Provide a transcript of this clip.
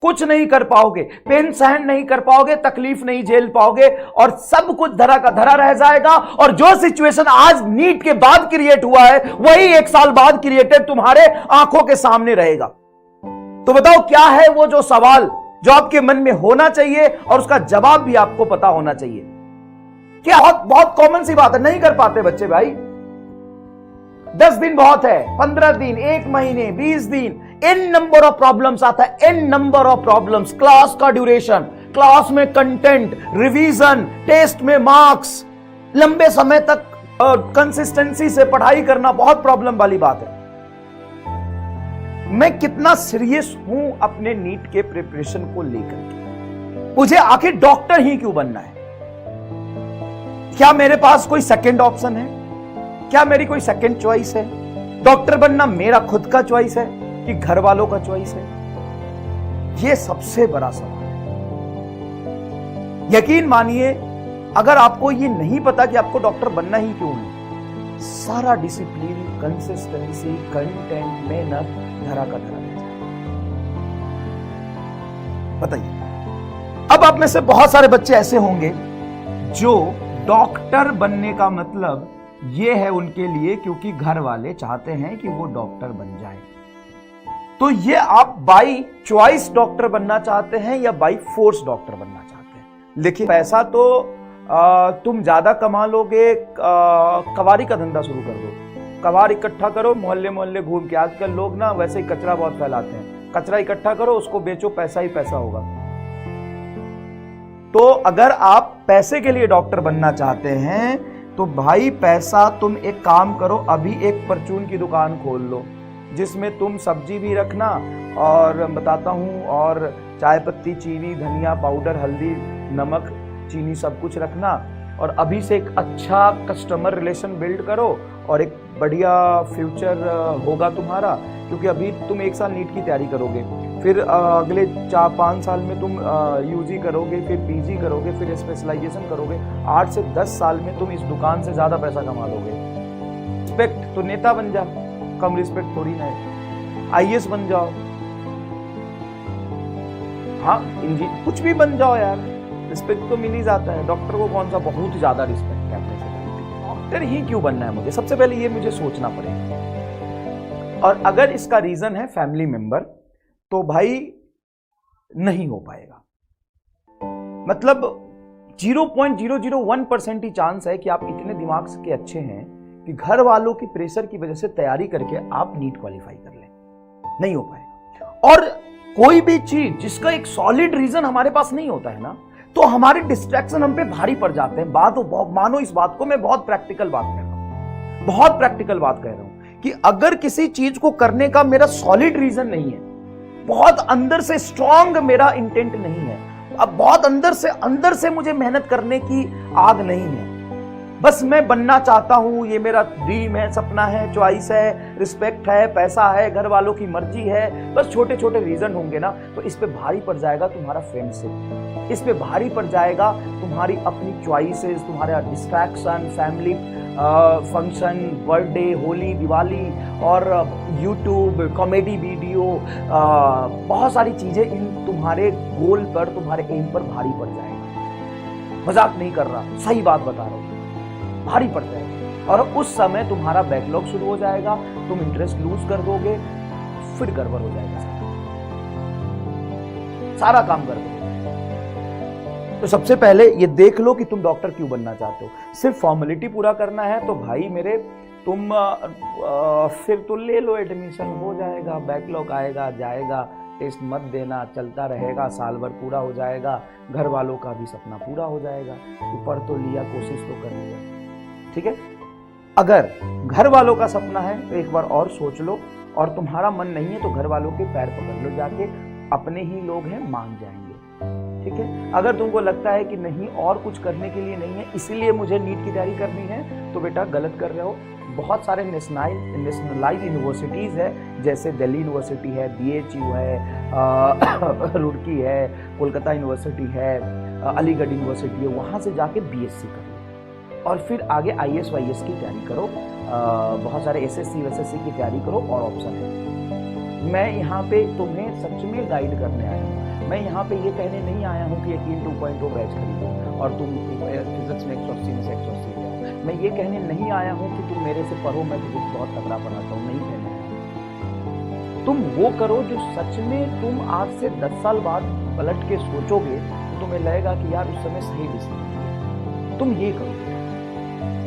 कुछ नहीं कर पाओगे, पेन सहन नहीं कर पाओगे, तकलीफ नहीं झेल पाओगे और सब कुछ धरा का धरा रह जाएगा। और जो सिचुएशन आज नीट के बाद क्रिएट हुआ है वही 1 साल बाद क्रिएटेड तुम्हारे आंखों के सामने रहेगा। तो बताओ क्या है वो जो सवाल जो आपके मन में होना चाहिए और उसका जवाब भी आपको पता होना चाहिए। क्या बहुत कॉमन सी बात है, नहीं कर पाते बच्चे भाई। 10 दिन बहुत है, 15 दिन, 1 महीने, 20 दिन, n नंबर ऑफ प्रॉब्लम्स आता है, n number of problems. Class का ड्यूरेशन, क्लास में कंटेंट, रिवीजन, टेस्ट में मार्क्स, लंबे समय तक कंसिस्टेंसी से पढ़ाई करना बहुत प्रॉब्लम वाली बात है। मैं कितना सीरियस हूं अपने नीट के प्रिपरेशन को लेकर के। मुझे आखिर डॉक्टर ही क्यों बनना है? क्या मेरे पास कोई सेकंड ऑप्शन है? क्या मेरी कोई सेकंड चॉइस है? डॉक्टर बनना मेरा खुद का चॉइस है कि घर वालों का चॉइस है? यह सबसे बड़ा सवाल है। यकीन मानिए, अगर आपको यह नहीं पता कि आपको डॉक्टर बनना ही क्यों है, सारा डिसिप्लिन, कंसिस्टेंसी, कंटेंट, मेहनत धरा का धरा रह जाए। बताइए, अब आप में से बहुत सारे बच्चे ऐसे होंगे जो डॉक्टर बनने का मतलब ये है उनके लिए क्योंकि घर वाले चाहते हैं कि वो डॉक्टर बन जाए। तो ये आप बाई चॉइस डॉक्टर बनना चाहते हैं या बाई फोर्स डॉक्टर बनना चाहते हैं? देखिए, पैसा तो तुम ज्यादा कमा लोगे, कवारी का धंधा शुरू कर दो, कवार इकट्ठा करो, मोहल्ले मोहल्ले घूम के। आजकल लोग ना वैसे ही कचरा बहुत फैलाते हैं, कचरा इकट्ठा करो, उसको बेचो, पैसा ही पैसा होगा। तो अगर आप पैसे के लिए डॉक्टर बनना चाहते हैं तो भाई पैसा, तुम एक काम करो, अभी एक परचून की दुकान खोल लो जिसमें तुम सब्जी भी रखना और बताता हूं, और चाय पत्ती, चीनी, धनिया पाउडर, हल्दी, नमक, चीनी सब कुछ रखना। और अभी से एक अच्छा कस्टमर रिलेशन बिल्ड करो और एक बढ़िया फ्यूचर होगा तुम्हारा। क्योंकि अभी तुम 1 साल नीट की तैयारी करोगे, फिर अगले 4-5 साल में तुम यूजी करोगे, फिर पीजी करोगे, फिर स्पेशलाइजेशन करोगे। 8 से 10 साल में तुम इस दुकान से ज्यादा पैसा कमा लोगे। रिस्पेक्ट तो नेता बन जा, कम रिस्पेक्ट थोड़ी ना है। आईएएस बन जाओ, हाँ कुछ भी बन जाओ यार, रिस्पेक्ट तो मिल ही जाता है। डॉक्टर को कौन सा बहुत ज्यादा रिस्पेक्ट है अपने से? डॉक्टर ही क्यों बनना है मुझे? सबसे पहले ये मुझे सोचना पड़ेगा। और अगर इसका रीजन है फैमिली मेंबर, तो भाई नहीं हो पाएगा। मतलब 0.001% ही चांस है कि आप इतने दिमाग के अच्छे हैं कि घर वालों की प्रेशर की वजह से तैयारी करके आप नीट क्वालिफाई कर लें। नहीं हो पाएगा। और कोई भी चीज जिसका एक सॉलिड रीजन हमारे पास नहीं होता है ना, तो हमारे डिस्ट्रैक्शन हम पे भारी पड़ जाते हैं। मानो इस बात को, मैं बहुत प्रैक्टिकल बात कह रहा हूं, बहुत प्रैक्टिकल बात कह रहा हूं कि अगर किसी चीज को करने का मेरा सॉलिड रीजन नहीं है, बहुत अंदर से स्ट्रांग मेरा इंटेंट नहीं है, अब बहुत अंदर से मुझे मेहनत करने की आग नहीं है, बस मैं बनना चाहता हूं, ये मेरा ड्रीम है, सपना है, चॉइस है, रिस्पेक्ट है, पैसा है, घर वालों की मर्जी है, बस छोटे छोटे रीजन होंगे ना, तो इस पे भारी पड़ जाएगा तुम्हारा फ्रेंडशिप, इस पे भारी पड़ जाएगा तुम्हारी अपनी चॉइसेस, तुम्हारा distraction, family function, birthday, Holi, Diwali और यूट्यूब, कॉमेडी वीडियो, बहुत सारी चीजें इन तुम्हारे गोल पर, तुम्हारे एम पर भारी पड़ जाएगा। मजाक नहीं कर रहा, सही बात बता रहा हूं, भारी पड़ जाएगा। और उस समय तुम्हारा बैकलॉग शुरू हो जाएगा, तुम इंटरेस्ट लूज कर दोगे, फिर गड़बड़ हो जाएगा, सारा काम कर दोगे। तो सबसे पहले ये देख लो कि तुम डॉक्टर क्यों बनना चाहते हो। सिर्फ फॉर्मेलिटी पूरा करना है तो भाई मेरे, तुम फिर तो ले लो एडमिशन, हो जाएगा, बैकलॉग आएगा जाएगा, टेस्ट मत देना, चलता रहेगा, साल भर पूरा हो जाएगा, घर वालों का भी सपना पूरा हो जाएगा, ऊपर तो लिया, कोशिश तो कर लिया, ठीक है। अगर घर वालों का सपना है तो एक बार और सोच लो, और तुम्हारा मन नहीं है तो घर वालों के पैर पकड़ लो जाके, अपने ही लोग हैं, मान जाएंगे, ठीक है। अगर तुमको लगता है कि नहीं और कुछ करने के लिए नहीं है, इसीलिए मुझे नीट की तैयारी करनी है, तो बेटा गलत कर रहे हो। बहुत सारे नेशनलाइज यूनिवर्सिटीज़ है, जैसे दिल्ली यूनिवर्सिटी है, BHU है, रुड़की है, कोलकाता यूनिवर्सिटी है, अलीगढ़ यूनिवर्सिटी है, वहाँ से जाके BSc करो और फिर आगे IAS वाईएएस की तैयारी करो, बहुत सारे SSC WSSC की तैयारी करो, और ऑप्शन है। मैं यहाँ पे तुम्हें सच में गाइड करने आया हूँ। मैं यहाँ पे ये कहने नहीं आया हूँ कि 18 2.0 बैच खरीदो और तुम फिजिक्स में 180 में से 180 ले आओ। मैं ये कहने नहीं आया हूँ कि तुम मेरे से पढ़ो, मैं फिजिक्स बहुत तगड़ा पढ़ाता हूँ, नहीं कहने आया। तुम वो करो जो सच में तुम आज से 10 साल बाद पलट के सोचोगे तो तुम्हें लगेगा कि यार उस समय सही डिसीजन। तुम ये करो।